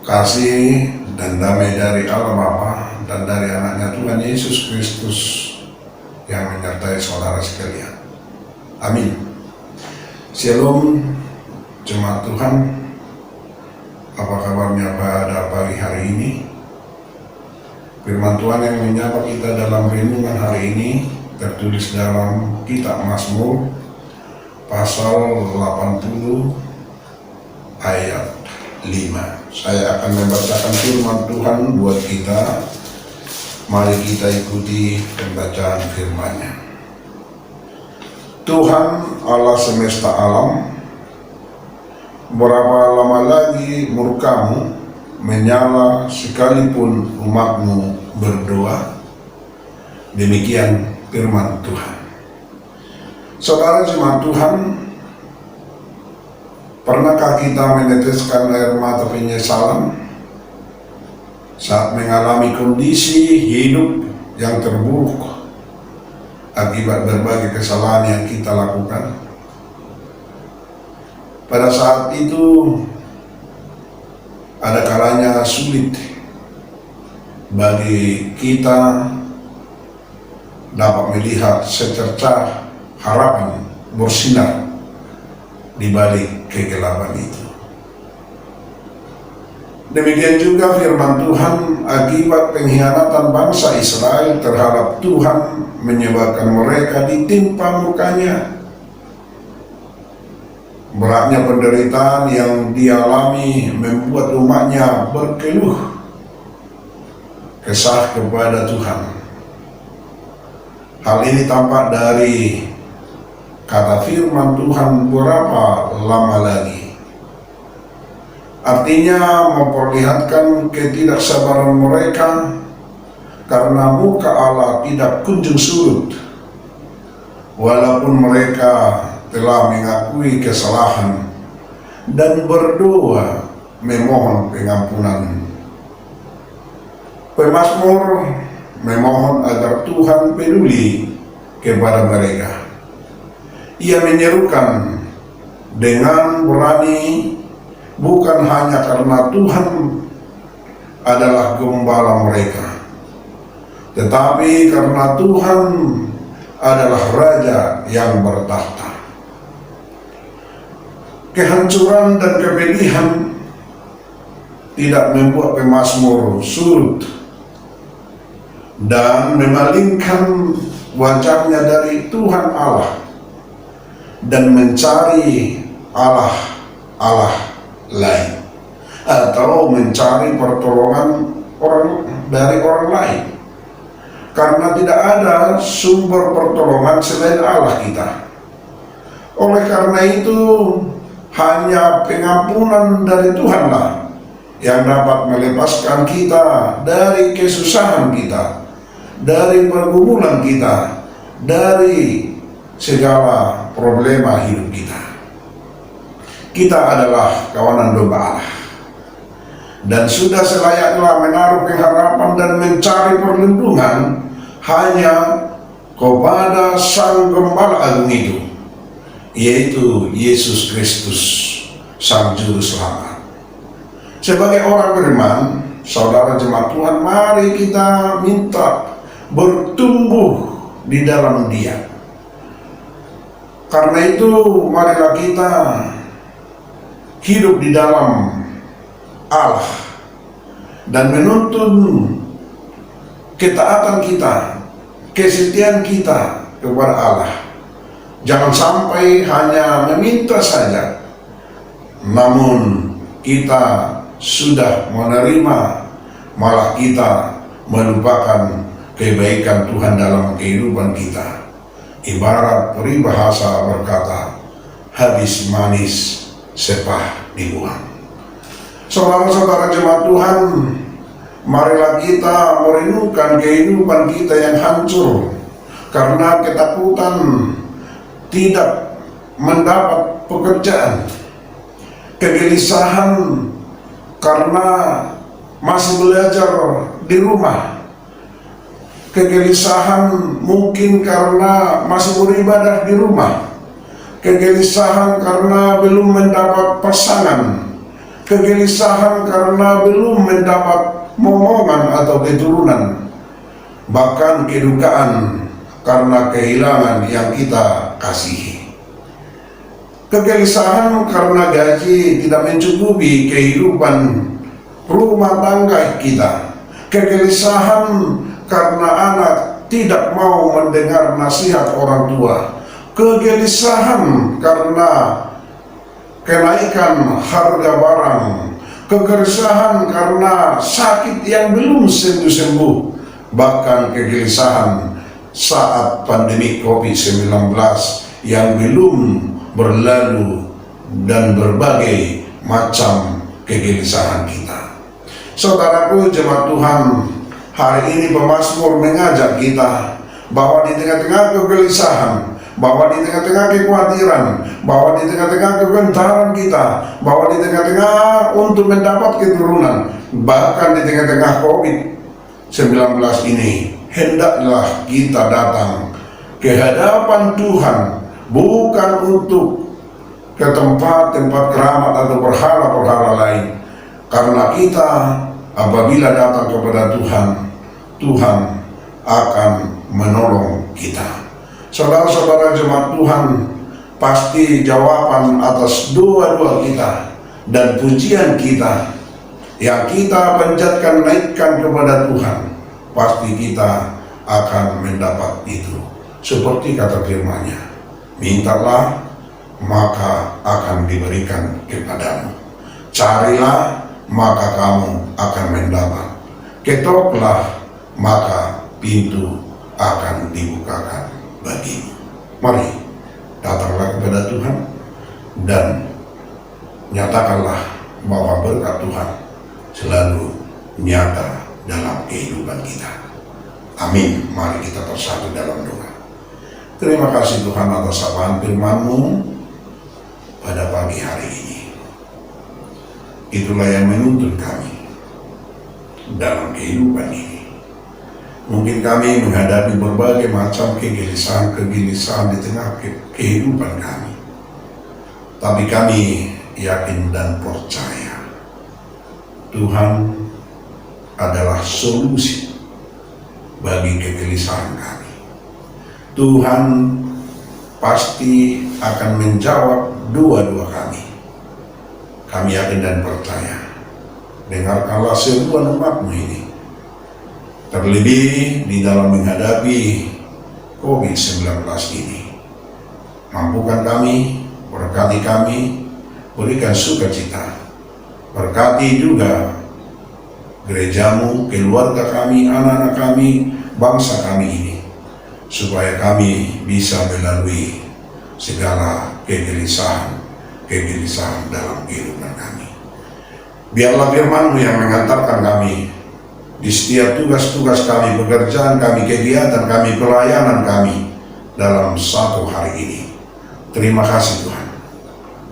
Kasih dan damai dari Allah Bapa dan dari anaknya Tuhan Yesus Kristus yang menyertai saudara sekalian. Amin. Shalom jemaat Tuhan. Apa kabarnya pada pagi hari ini? Firman Tuhan yang menyapa kita dalam renungan hari ini tertulis dalam kitab Mazmur pasal 80 ayat 5. Saya akan membacakan firman Tuhan buat kita. Mari kita ikuti pembacaan firman-Nya. Tuhan Allah semesta alam, berapa lama lagi murkamu menyala sekalipun umatmu berdoa? Demikian firman Tuhan. Saudara jemaat Tuhan, pernahkah kita meneteskan air mata penyesalan saat mengalami kondisi hidup yang terburuk akibat berbagai kesalahan yang kita lakukan? Pada saat itu ada kalanya sulit bagi kita dapat melihat secercah harapan bersinar di balik kegelapan itu. Demikian juga firman Tuhan akibat pengkhianatan bangsa Israel terhadap Tuhan menyebabkan mereka ditimpa murkanya. Beratnya penderitaan yang dialami membuat umatnya berkeluh kesah kepada Tuhan. Hal ini tampak dari kata firman Tuhan berapa lama lagi. Artinya memperlihatkan ketidaksabaran mereka karena muka Allah tidak kunjung surut walaupun mereka telah mengakui kesalahan dan berdoa memohon pengampunan. Pemazmur memohon agar Tuhan peduli kepada mereka. Ia menyerukan dengan berani, bukan hanya karena Tuhan adalah gembala mereka, tetapi karena Tuhan adalah Raja yang bertahta. Kehancuran dan kepedihan tidak membuat pemazmur surut dan memalingkan wajahnya dari Tuhan Allah dan mencari Allah lain atau mencari pertolongan dari orang lain, karena tidak ada sumber pertolongan selain Allah kita. Oleh karena itu hanya pengampunan dari Tuhanlah yang dapat melepaskan kita dari kesusahan kita, dari pergumulan kita, dari segala problema hidup kita. Kita adalah kawanan domba Allah dan sudah selayaknya menaruh pengharapan dan mencari perlindungan hanya kepada Sang Gembala Agung itu, yaitu Yesus Kristus, Sang Juru Selamat. Sebagai orang beriman, saudara jemaat Tuhan, mari kita minta bertumbuh di dalam Dia. Karena itu marilah kita hidup di dalam Allah dan menuntun ketaatan kita, kesetiaan kita kepada Allah. Jangan sampai hanya meminta saja, namun kita sudah menerima, malah kita melupakan kebaikan Tuhan dalam kehidupan kita. Ibarat peribahasa berkata, habis manis sepah dibuang. Saudara-saudara jemaat Tuhan, marilah kita merenungkan kehidupan kita yang hancur karena ketakutan tidak mendapat pekerjaan, kegelisahan karena masih belajar di rumah, kegelisahan mungkin karena masih beribadah di rumah, kegelisahan karena belum mendapat pasangan, kegelisahan karena belum mendapat momongan atau keturunan, bahkan kedukaan karena kehilangan yang kita kasihi. Kegelisahan karena gaji tidak mencukupi kehidupan rumah tangga kita. Kegelisahan karena anak tidak mau mendengar nasihat orang tua. Kegelisahan karena kenaikan harga barang. Kegelisahan karena sakit yang belum sembuh-sembuh. Bahkan kegelisahan saat pandemi COVID-19 yang belum berlalu, dan berbagai macam kegelisahan kita. Saudaraku jemaat Tuhan, hari ini pemazmur mengajak kita bahwa di tengah-tengah kegelisahan, bahwa di tengah-tengah kekhawatiran, bahwa di tengah-tengah kegentaran kita, bahwa di tengah-tengah untuk mendapat keturunan, bahkan di tengah-tengah COVID-19 ini, hendaklah kita datang ke hadapan Tuhan, bukan untuk ke tempat-tempat keramat atau berhala-berhala lain. Karena kita apabila datang kepada Tuhan, Tuhan akan menolong kita. Saudara-saudara jemaat Tuhan, pasti jawaban atas doa-doa kita dan pujian kita yang kita panjatkan naikkan kepada Tuhan, pasti kita akan mendapat itu. Seperti kata firman-Nya, mintalah maka akan diberikan kepadamu, carilah maka kamu akan mendapat, ketoklah maka pintu akan dibukakan bagimu. Mari datanglah kepada Tuhan dan nyatakanlah bahwa berkat Tuhan selalu nyata dalam kehidupan kita. Amin. Mari kita bersatu dalam doa. Terima kasih Tuhan atas sapaan firman-Mu pada pagi hari ini. Itulah yang menuntun kami dalam kehidupan ini. Mungkin kami menghadapi berbagai macam kegelisahan di tengah kehidupan kami. Tapi kami yakin dan percaya Tuhan adalah solusi bagi kegelisahan kami. Tuhan pasti akan menjawab doa-doa kami. Kami yakin dan percaya. Dengarkanlah seruan umat-Mu ini, terlebih di dalam menghadapi COVID-19 ini. Mampukan kami, berkati kami, berikan sukacita. Berkati juga gereja-Mu, keluarga kami, anak-anak kami, bangsa kami ini, supaya kami bisa melalui segala kegelisahan dalam kehidupan kami. Biarlah firman-Mu yang mengantarkan kami di setiap tugas-tugas kami, pekerjaan kami, kegiatan kami, pelayanan kami dalam satu hari ini. Terima kasih Tuhan.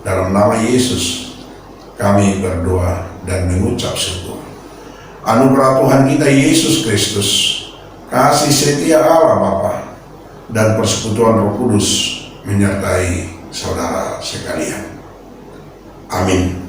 Dalam nama Yesus kami berdoa dan mengucap syukur. Anugerah Tuhan kita Yesus Kristus, kasih setia Allah Bapa, dan persekutuan Roh Kudus menyertai saudara sekalian. Amin.